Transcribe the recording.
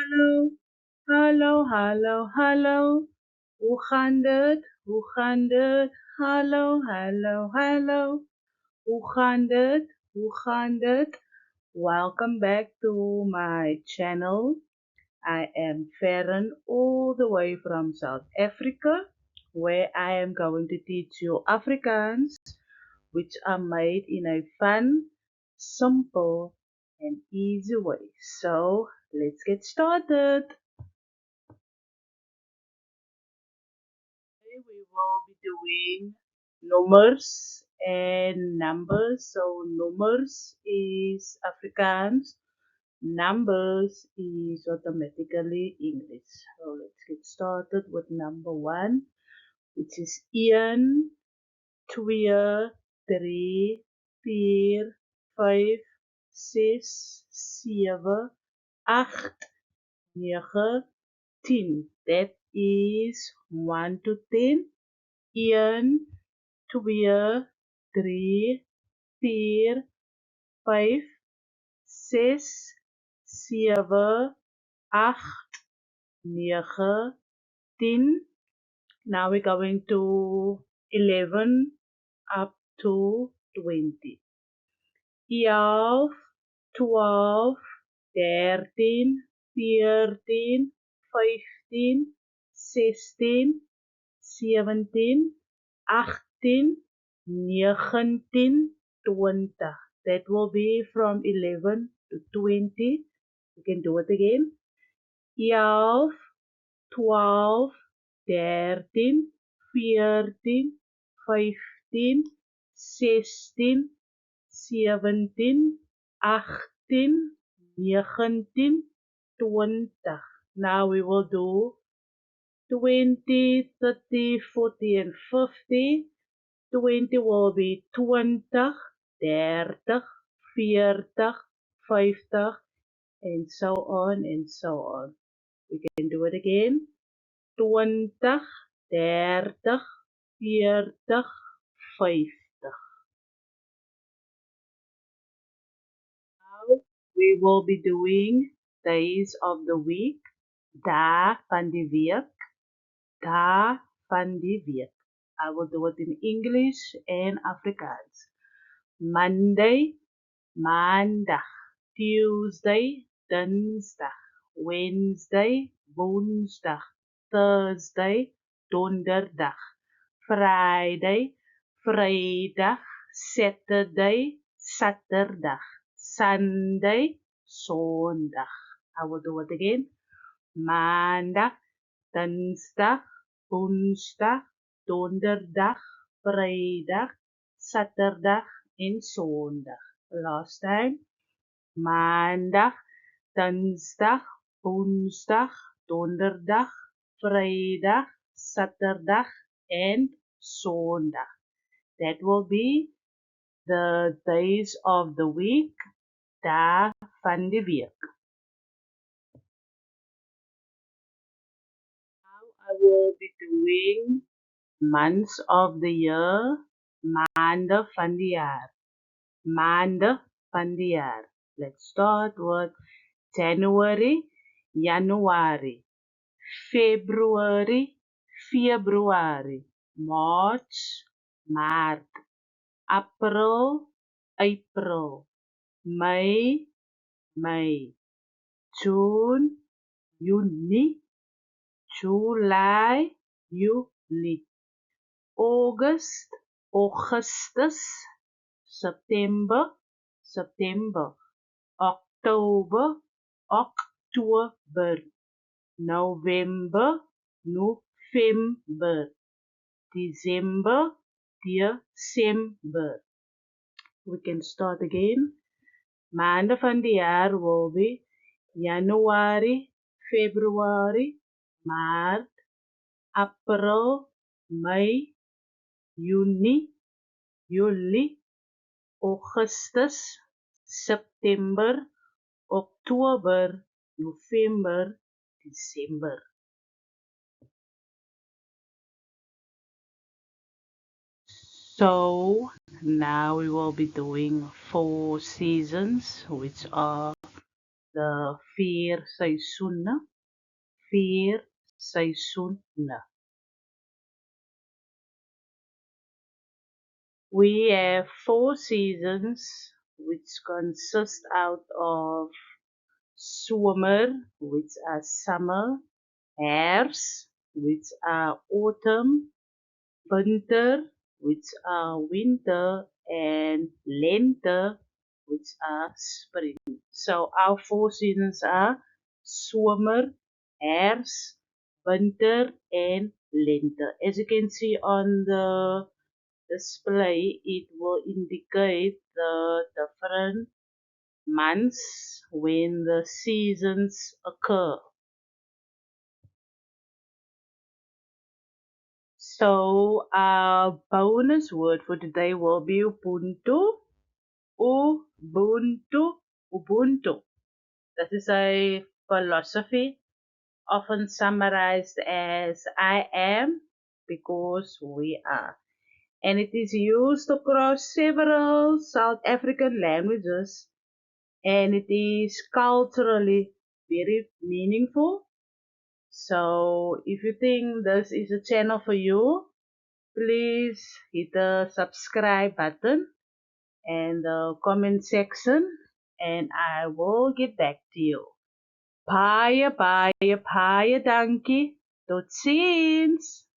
hallo, hallo, hallo, hallo. Hoe gaan het? Hoe gaan het? Hallo, hallo, hallo. Hoe gaan het? Hoe gaan het? Welcome back to my channel. I am Farron, all the way from South Africa, where I am going to teach you Afrikaans, which are made in a fun, simple, and easy way. So let's get started. Today we will be doing numbers and numbers. So numbers is Afrikaans, numbers is automatically English. So let's get started with number one, which is 1, 2, 3, 4, 5, 6, 7, 8, 9, 10. That is 1 to 10. 1, 2, 3, 4, 5, 6, 7, 8, 9, 10. Now we're going to 11 up to 20. 11, 12, 13, 14, 15, 16, 17, 18, 19, 20. That will be from 11 to 20. You can do it again. 11, 12, 13, 14, 15, 16, 17, 18, 19, 20. Now we will do 20, 30, 40, and 50. 20 will be 20, 30, 40, 50, and so on and so on. We can do it again. 20, 30, 40, 50. Now we will be doing days of the week. Da van die week. Da van die week. I will do it in English and Afrikaans. Monday, maandag. Tuesday, dinsdag. Wednesday, woensdag. Thursday, donderdag. Friday, vrijdag. Saturday, zaterdag. Sunday, zondag. I will do it again. Maandag, dinsdag, woensdag, donderdag, vrijdag, zaterdag en zondag. Last time. Maandag, dinsdag, woensdag, donderdag, vrijdag, zaterdag and zondag. That will be the days of the week. Da van die week. Now I will be doing months of the year. Maanden van die jaar. Maanden van die jaar. Let's start with January, January. February, February. March, Maart. April, April. May, May. June, Juni. July, Juli. August, Augustus. September, September. October, October. November, November. December, December. We can start again. Maanden van die jaar will be January, February, Maart, April, Mei, Juni, Juli, Augustus, September, October, November, December. So now we will be doing 4 seasons, which are de 4 seisoene. 4 seisoene. We have 4 seasons, which consist out of somer, which are summer, herfst, which are autumn, winter, which are winter, and lente, which are spring. So our 4 seasons are somer, herfst, winter, and lente. As you can see on the display, it will indicate the different months when the seasons occur. So our bonus word for today will be Ubuntu. Ubuntu. Ubuntu. This is a philosophy often summarized as I am because we are. And it is used across several South African languages, and it is culturally very meaningful. So if you think this is a channel for you, please hit the subscribe button and the comment section, and I will get back to you. Baie, baie, baie dankie. Tot ziens!